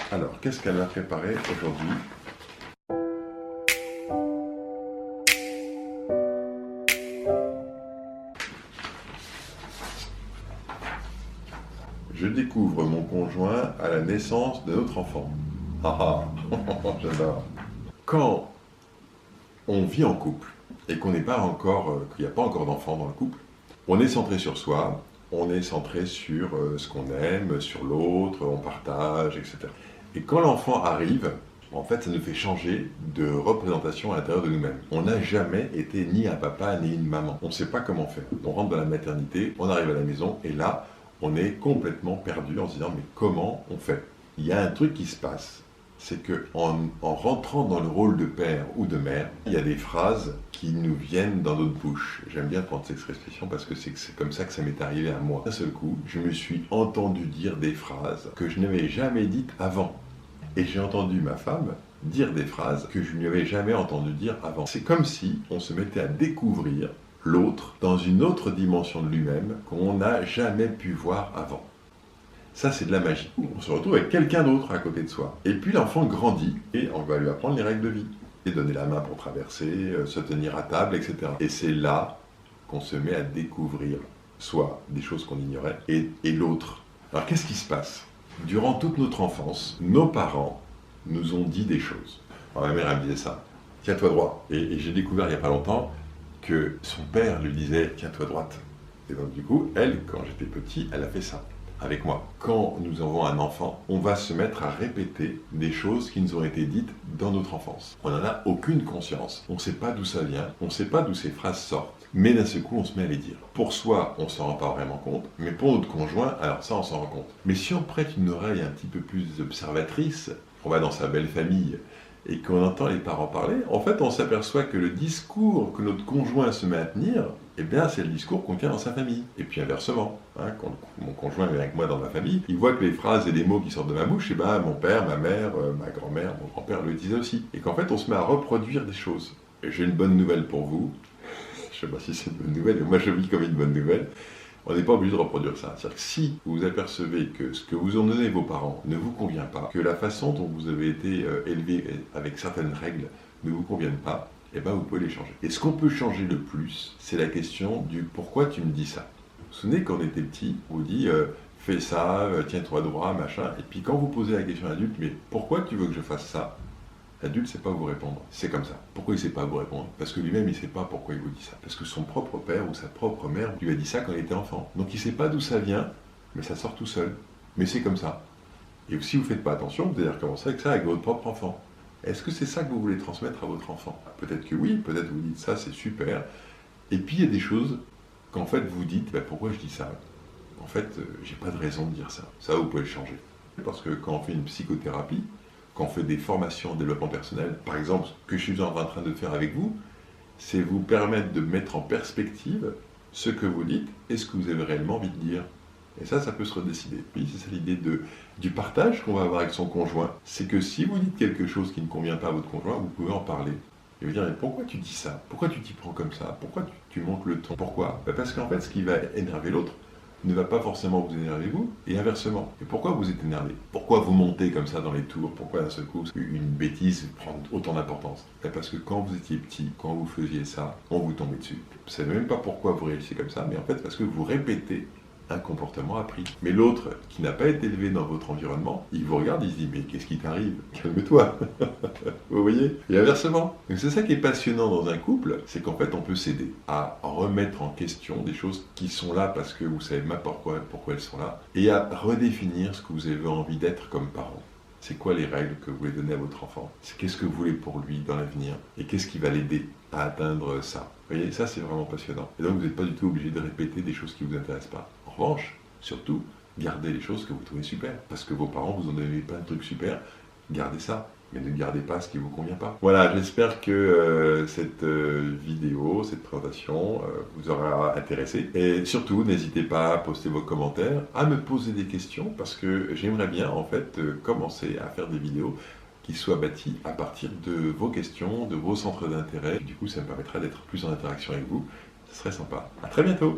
Alors, qu'est-ce qu'elle m'a préparé aujourd'hui? Je découvre mon conjoint à la naissance de notre enfant. Ah ah, j'adore. Quand on vit en couple et qu'on n'est pas encore, qu'il n'y a pas encore d'enfant dans le couple, on est centré sur soi, on est centré sur ce qu'on aime, sur l'autre, on partage, etc. Et quand l'enfant arrive, en fait, ça nous fait changer de représentation à l'intérieur de nous-mêmes. On n'a jamais été ni un papa ni une maman. On ne sait pas comment faire. On rentre dans la maternité, on arrive à la maison et là, on est complètement perdu en se disant mais comment on fait? Il y a un truc qui se passe. C'est qu'en rentrant dans le rôle de père ou de mère, il y a des phrases qui nous viennent dans notre bouche. J'aime bien prendre cette expression parce que c'est comme ça que ça m'est arrivé à moi. D'un seul coup, je me suis entendu dire des phrases que je n'avais jamais dites avant. Et j'ai entendu ma femme dire des phrases que je ne lui avais jamais entendu dire avant. C'est comme si on se mettait à découvrir l'autre dans une autre dimension de lui-même qu'on n'a jamais pu voir avant. Ça, c'est de la magie. On se retrouve avec quelqu'un d'autre à côté de soi. Et puis l'enfant grandit et on va lui apprendre les règles de vie. Et donner la main pour traverser, se tenir à table, etc. Et c'est là qu'on se met à découvrir soit des choses qu'on ignorait et l'autre. Alors qu'est-ce qui se passe? Durant toute notre enfance, nos parents nous ont dit des choses. Alors, ma mère, elle me disait ça. Tiens-toi droit. Et j'ai découvert il n'y a pas longtemps que son père lui disait tiens-toi droite. Et donc du coup, elle, quand j'étais petit, elle a fait ça avec moi. Quand nous avons un enfant, on va se mettre à répéter des choses qui nous ont été dites dans notre enfance. On n'en a aucune conscience. On ne sait pas d'où ça vient, on ne sait pas d'où ces phrases sortent. Mais d'un seul coup, on se met à les dire. Pour soi, on ne s'en rend pas vraiment compte, mais pour notre conjoint, alors ça, on s'en rend compte. Mais si on prête une oreille un petit peu plus observatrice, on va dans sa belle famille, et qu'on entend les parents parler, en fait, on s'aperçoit que le discours que notre conjoint se met à tenir, eh bien, c'est le discours qu'on tient dans sa famille. Et puis inversement, quand mon conjoint est avec moi dans ma famille, il voit que les phrases et les mots qui sortent de ma bouche, eh ben, mon père, ma mère, ma grand-mère, mon grand-père le disaient aussi. Et qu'en fait, on se met à reproduire des choses. Et j'ai une bonne nouvelle pour vous. Je ne sais pas si c'est une bonne nouvelle, mais moi je vis comme une bonne nouvelle. On n'est pas obligé de reproduire ça. C'est-à-dire que si vous apercevez que ce que vous ont donné vos parents ne vous convient pas, que la façon dont vous avez été élevé avec certaines règles ne vous conviennent pas, eh ben vous pouvez les changer. Et ce qu'on peut changer le plus, c'est la question du pourquoi tu me dis ça. Vous vous souvenez quand on était petit, on vous dit fais ça, tiens-toi droit, machin. Et puis quand vous posez la question à l'adulte, mais pourquoi tu veux que je fasse ça? L'adulte ne sait pas vous répondre. C'est comme ça. Pourquoi il ne sait pas vous répondre? Parce que lui-même, il ne sait pas pourquoi il vous dit ça. Parce que son propre père ou sa propre mère lui a dit ça quand il était enfant. Donc il ne sait pas d'où ça vient, mais ça sort tout seul. Mais c'est comme ça. Et si vous ne faites pas attention, vous allez recommencer avec ça avec votre propre enfant. Est-ce que c'est ça que vous voulez transmettre à votre enfant? Peut-être que oui, peut-être vous dites ça, c'est super. Et puis il y a des choses qu'en fait vous dites, pourquoi je dis ça? En fait, j'ai pas de raison de dire ça. Ça, vous pouvez le changer. Parce que quand on fait une psychothérapie, quand on fait des formations en développement personnel, par exemple, ce que je suis en train de faire avec vous, c'est vous permettre de mettre en perspective ce que vous dites et ce que vous avez réellement envie de dire. Et ça peut se redécider. Puis c'est ça l'idée du partage qu'on va avoir avec son conjoint. C'est que si vous dites quelque chose qui ne convient pas à votre conjoint, vous pouvez en parler. Et vous dire, mais pourquoi tu dis ça? Pourquoi tu t'y prends comme ça? Pourquoi tu montes le ton? Pourquoi? Parce qu'en fait, ce qui va énerver l'autre ne va pas forcément vous énerver vous, et inversement. Et pourquoi vous êtes énervé? Pourquoi vous montez comme ça dans les tours? Pourquoi d'un seul coup une bêtise prend autant d'importance? Parce que quand vous étiez petit, quand vous faisiez ça, on vous tombait dessus. Vous ne savez même pas pourquoi vous réagissez comme ça, mais en fait parce que vous répétez un comportement appris. Mais l'autre, qui n'a pas été élevé dans votre environnement, il vous regarde, il se dit, mais qu'est-ce qui t'arrive? Calme-toi. Vous voyez? Et inversement. Donc c'est ça qui est passionnant dans un couple, c'est qu'en fait on peut s'aider à remettre en question des choses qui sont là parce que vous savez même pourquoi elles sont là, et à redéfinir ce que vous avez envie d'être comme parent. C'est quoi les règles que vous voulez donner à votre enfant? C'est qu'est-ce que vous voulez pour lui dans l'avenir? Et qu'est-ce qui va l'aider à atteindre ça? Vous voyez, ça c'est vraiment passionnant. Et donc vous n'êtes pas du tout obligé de répéter des choses qui ne vous intéressent pas. En revanche, surtout, gardez les choses que vous trouvez super. Parce que vos parents vous ont donné plein de trucs super, gardez ça. Mais ne gardez pas ce qui ne vous convient pas. Voilà, j'espère que cette vidéo, cette présentation vous aura intéressé. Et surtout, n'hésitez pas à poster vos commentaires, à me poser des questions, parce que j'aimerais bien en fait commencer à faire des vidéos qui soient bâties à partir de vos questions, de vos centres d'intérêt. Du coup, ça me permettra d'être plus en interaction avec vous. Ce serait sympa. À très bientôt!